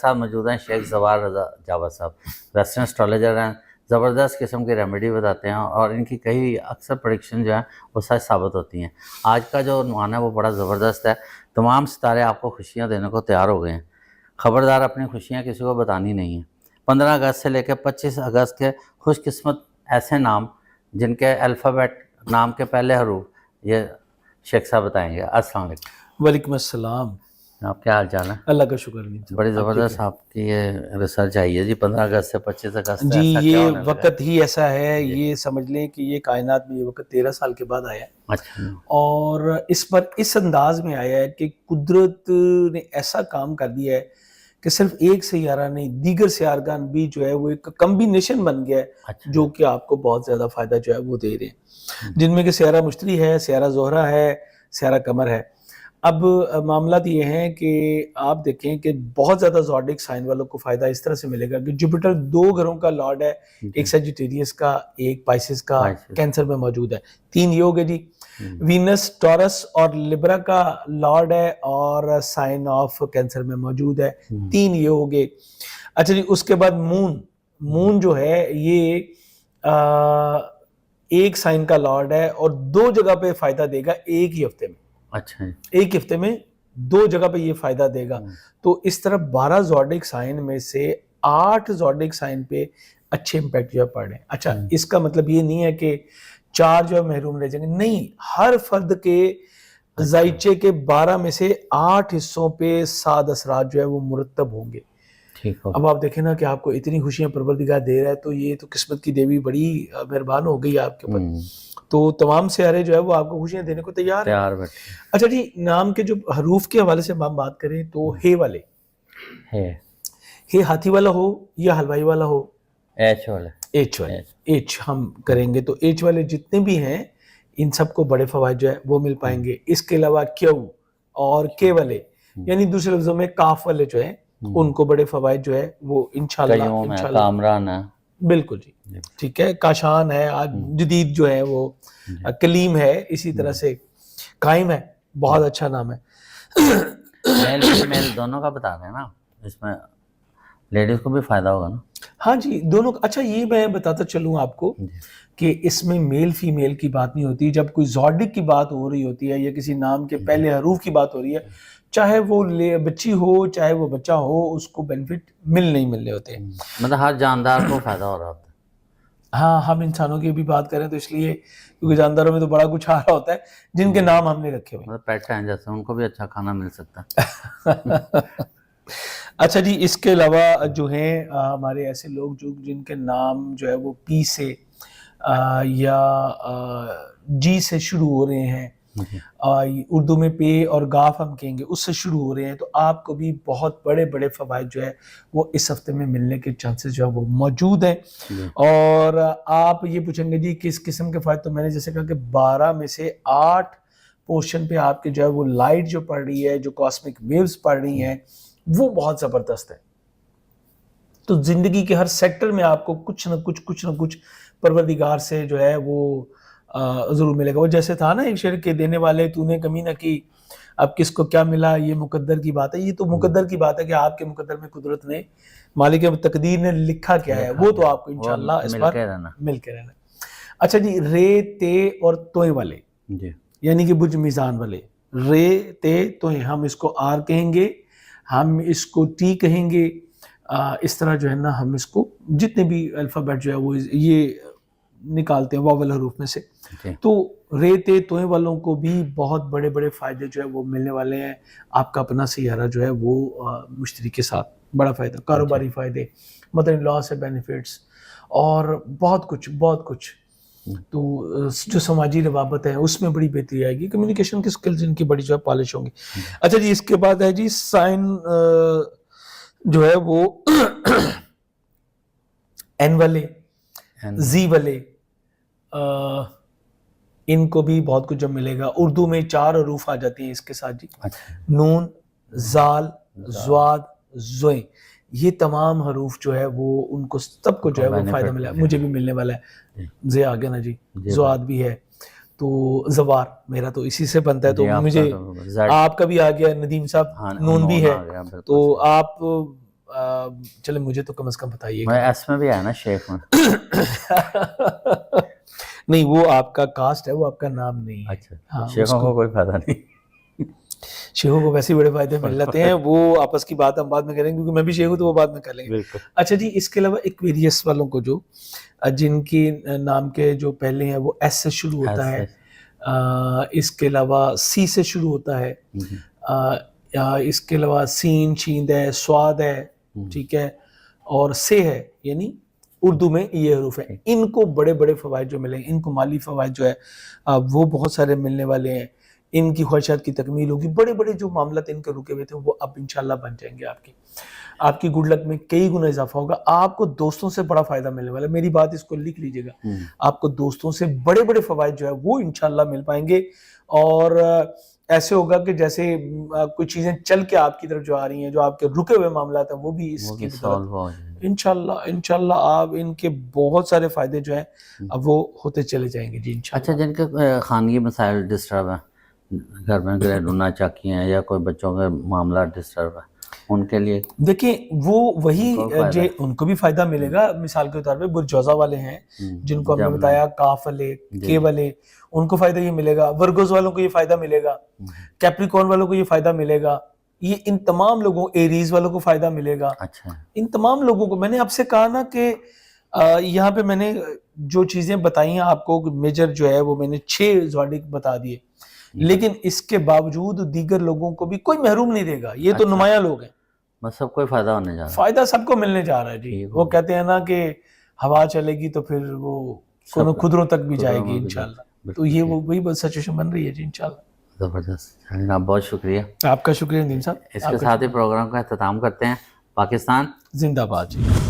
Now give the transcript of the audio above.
ساتھ موجود ہیں شیخ زوار رضا جاوید صاحب، ویسٹرن اسٹرالوجر ہیں، زبردست قسم کی ریمیڈی بتاتے ہیں اور ان کی کئی اکثر پریڈکشن جو ہیں وہ سچ ثابت ہوتی ہیں۔ آج کا جو عنوان ہے وہ بڑا زبردست ہے، تمام ستارے آپ کو خوشیاں دینے کو تیار ہو گئے ہیں، خبردار اپنی خوشیاں کسی کو بتانی نہیں ہیں۔ 15 اگست سے لے کے 25 اگست کے خوش قسمت ایسے نام جن کے الفابیٹ نام کے پہلے حروف یہ شیخ صاحب بتائیں گے۔ السلام علیکم۔ وعلیکم السلام۔ آپ کیا حال چال ہے؟ اللہ کا شکر نہیں، بڑی زبردست آپ کی یہ ریسرچ آئی ہے جی 15 اگست سے 25 اگست جی یہ وقت ہی ایسا ہے، یہ سمجھ لیں کہ یہ کائنات میں یہ وقت 13 سال کے بعد آیا ہے، اچھا، اور اس پر اس انداز میں آیا ہے کہ قدرت نے ایسا کام کر دیا ہے کہ صرف ایک سیارہ نہیں، دیگر سیارگان بھی جو ہے وہ ایک کمبینیشن بن گیا ہے جو کہ آپ کو بہت زیادہ فائدہ جو ہے وہ دے رہے ہیں، جن میں کہ سیارہ مشتری ہے، سیارہ زہرہ ہے، سیارہ قمر ہے۔ اب معاملات یہ ہیں کہ آپ دیکھیں کہ بہت زیادہ زوڈک سائن والوں کو فائدہ اس طرح سے ملے گا کہ جوپیٹر 2 گھروں کا لارڈ ہے، ایک سیجیٹیریس کا، ایک پائسس کا، کینسر میں موجود ہے، 3 یہ ہو گئے جی۔ وینس ٹورس اور لبرا کا لارڈ ہے اور سائن آف کینسر میں موجود ہے، 3 یہ ہو گئے۔ اچھا جی، اس کے بعد مون جو ہے یہ ایک سائن کا لارڈ ہے اور 2 جگہ پہ فائدہ دے گا ایک ہی ہفتے میں۔ اچھا، ایک ہفتے میں 2 جگہ پہ یہ فائدہ دے گا۔ تو اس طرح 12 زوڈک سائن میں سے 8 زوڈک سائن پہ اچھے امپیکٹ جو پڑ رہے ہیں۔ اچھا، اس کا مطلب یہ نہیں ہے کہ 4 جو محروم رہ جائیں گے، نہیں، ہر فرد کے ذائچے کے 12 میں سے 8 حصوں پہ سعد اثرات جو ہے وہ مرتب ہوں گے۔ اب آپ دیکھیں نا کہ آپ کو اتنی خوشیاں پروردگار دے رہا ہے، تو یہ تو قسمت کی دیوی بڑی مہربان ہو گئی آپ کے اوپر۔ تو تمام سیارے جو ہے وہ آپ کو خوشیاں دینے کو تیار ہیں۔ اچھا جی، نام کے جو حروف کے حوالے سے ہم بات کریں تو ہے والے، ہے ہاتھی والا ہو یا حلوائی والا ہو، ایچ والے، ایچ ہم کریں گے تو ایچ والے جتنے بھی ہیں ان سب کو بڑے فوائد جو ہے وہ مل پائیں گے۔ اس کے علاوہ کیو اور کے والے، یعنی دوسرے لفظوں میں کاف والے جو ہیں ان کو بڑے فوائد جو ہے وہ انشاءاللہ کامران ہے، بالکل جی، ٹھیک ہے، کاشان ہے، آج جدید جو ہے وہ کلیم ہے، اسی طرح سے قائم ہے، بہت اچھا نام ہے۔ میل فیمیل دونوں کا بتا دیں نا، اس میں لیڈیز کو بھی فائدہ ہوگا نا؟ ہاں جی، دونوں۔ اچھا، یہ میں بتاتا چلوں آپ کو کہ اس میں میل فیمیل کی بات نہیں ہوتی، جب کوئی زوڈک کی بات ہو رہی ہوتی ہے یا کسی نام کے پہلے حروف کی بات ہو رہی ہے، چاہے وہ بچی ہو چاہے وہ بچہ ہو، اس کو بینیفٹ نہیں ملنے ہوتے، مطلب ہر جاندار کو فائدہ ہو رہا ہوتا ہے۔ ہاں، ہم انسانوں کی بھی بات کریں تو اس لیے کیونکہ جانداروں میں تو بڑا کچھ آ رہا ہوتا ہے جن کے نام ہم نے رکھے ہوئے، مطلب پیٹ ہیں جیسے، ان کو بھی اچھا کھانا مل سکتا ہے۔ اچھا جی، اس کے علاوہ جو ہیں ہمارے ایسے لوگ جن کے نام جو ہے وہ پی سے یا جی سے شروع ہو رہے ہیں، اردو میں پے اور گاف ہم کہیں گے، اس سے شروع ہو رہے ہیں، تو آپ کو بھی بہت بڑے بڑے فوائد جو ہے وہ اس ہفتے میں ملنے کے چانسز جو ہے وہ موجود ہیں۔ اور آپ یہ پوچھیں گے جی کس قسم کے فوائد، تو میں نے جیسے کہا کہ 12 میں سے 8 پورشن پہ آپ کے جو ہے وہ لائٹ جو پڑ رہی ہے، جو کاسمک ویوز پڑ رہی ہیں، وہ بہت زبردست ہے۔ تو زندگی کے ہر سیکٹر میں آپ کو کچھ نہ کچھ پروردگار سے جو ہے وہ ضرور ملے گا۔ وہ جیسے تھا نا ایک شعر کے دینے والے تو نے کمی نہ کی، اب کس کو کیا ملا یہ مقدر کی بات ہے۔ یہ تو مقدر کی بات ہے کہ آپ کے مقدر میں قدرت نے، مالک تقدیر نے لکھا کیا ہے، وہ تو آپ کو انشاءاللہ اس بار مل کے رہنا۔ اچھا جی، رے تے اور توئیں والے، یعنی کہ بج میزان والے، رے تے توئیں، ہم اس کو آر کہیں گے، ہم اس کو ٹی کہیں گے، اس طرح جو ہے نا ہم اس کو جتنے بھی الفابیٹ جو ہے وہ یہ نکالتے ہیں واول حروف میں سے۔ تو رے تے توئیں والوں کو بھی بہت بڑے بڑے فائدے جو ہے وہ ملنے والے ہیں۔ آپ کا اپنا سیارہ جو ہے وہ مشتری کے ساتھ بڑا فائدہ، کاروباری فائدے، مدر ان لا سے بینیفٹس اور بہت کچھ۔ تو جو سماجی روابط ہے اس میں بڑی بہتری آئے گی، کمیونیکیشن کی سکلز ان کی بڑی جو ہے پالش ہوں گی۔ اچھا جی، اس کے بعد ہے جی سائن جو ہے وہ این والے، زی والے، ان کو بھی بہت کچھ جب ملے گا۔ اردو میں 4 حروف آ جاتی ہیں اس کے ساتھ جی، نون، زال، زواد، زوئیں، یہ تمام حروف جو ہے وہ ان کو سب کو جو ہے وہ فائدہ ملا، مجھے بھی ملنے والا ہے۔ زے آگے نا جی، زواد بھی ہے، تو زوار میرا تو اسی سے بنتا ہے، تو مجھے آپ کا بھی آ گیا ندیم صاحب، نون بھی ہے، تو آپ چلے مجھے تو کم از کم بتائیے میں ایس میں بھی آیا نا شیخ میں. نہیں وہ آپ کا کاسٹ ہے, وہ آپ کا نام نہیں ہے. اچھا شیخوں کو کوئی فائدہ نہیں. شیخوں کو ویسے بڑے فائدے مل جاتے ہیں, وہ آپس کی بات ہم بعد میں کریں گے کیونکہ میں بھی شیخ ہوں تو وہ بعد میں کر لیں گے. اچھا جی, اس کے علاوہ ایکویریس والوں کو جو جن کی نام کے جو پہلے ہیں وہ ایس سے شروع ہوتا ہے, اس کے علاوہ سی سے شروع ہوتا ہے, اس کے علاوہ سین شیند ہے, سواد ہے, ٹھیک ہے, اور سے ہے, یعنی اردو میں یہ حروف ہیں. ان کو بڑے بڑے فوائد جو ملیں, ان کو مالی فوائد جو ہے وہ بہت سارے ملنے والے ہیں. ان کی خواہشات کی تکمیل ہوگی. بڑے بڑے جو معاملات ان کے رکے ہوئے تھے وہ اب انشاءاللہ بن جائیں گے. آپ کی گڈ لک میں کئی گنا اضافہ ہوگا. آپ کو دوستوں سے بڑا فائدہ ملنے والا ہے. میری بات اس کو لکھ لیجئے گا, آپ کو دوستوں سے بڑے بڑے فوائد جو ہے وہ انشاءاللہ مل پائیں گے. اور ایسے ہوگا کہ جیسے کوئی چیزیں چل کے آپ کی طرف جو آ رہی ہیں, جو آپ کے رکے ہوئے معاملات ہیں وہ بھی اس کی بدولت انشاءاللہ آپ ان کے بہت سارے فائدے جو ہیں اب وہ ہوتے چلے جائیں گے جی انشاءاللہ. اچھا, جن کے خانگی مسائل ڈسٹرب ہیں, گھر میں گھریلو چاکی ہیں یا کوئی بچوں کے معاملات ڈسٹرب ہیں, ان کے لیے دیکھیں وہ وہی ان کو بھی فائدہ ملے گا. مثال کے طور پہ برجوزہ والے ہیں جن کو ہم نے بتایا, کاف والے, کے والے, ان کو فائدہ یہ ملے گا. ورگوز والوں کو یہ فائدہ ملے گا. کیپریکون والوں کو یہ فائدہ ملے گا. یہ ان تمام لوگوں, ایریز والوں کو فائدہ ملے گا. اچھا, ان تمام لوگوں کو میں نے آپ سے کہا نا کہ یہاں پہ میں نے جو چیزیں بتائی ہیں آپ کو, میجر جو ہے وہ میں نے 6 زواڈک بتا دیے, لیکن اس کے باوجود دیگر لوگوں کو بھی کوئی محروم نہیں رہے گا. یہ تو نمایاں لوگ ہیں, بس سب کو فائدہ ہونے جا رہا ہے. فائدہ سب کو ملنے جا رہا ہے جی. وہ کہتے ہیں نا کہ ہوا چلے گی تو پھر وہ خدروں تک بھی جائے گی انشاءاللہ. تو یہ وہی بس سچویشن بن رہی ہے جی انشاءاللہ. زبردست جناب, بہت شکریہ. آپ کا شکریہ ندیم صاحب. اس کے ساتھ ہی پروگرام کا اختتام کرتے ہیں. پاکستان زندہ باد جی.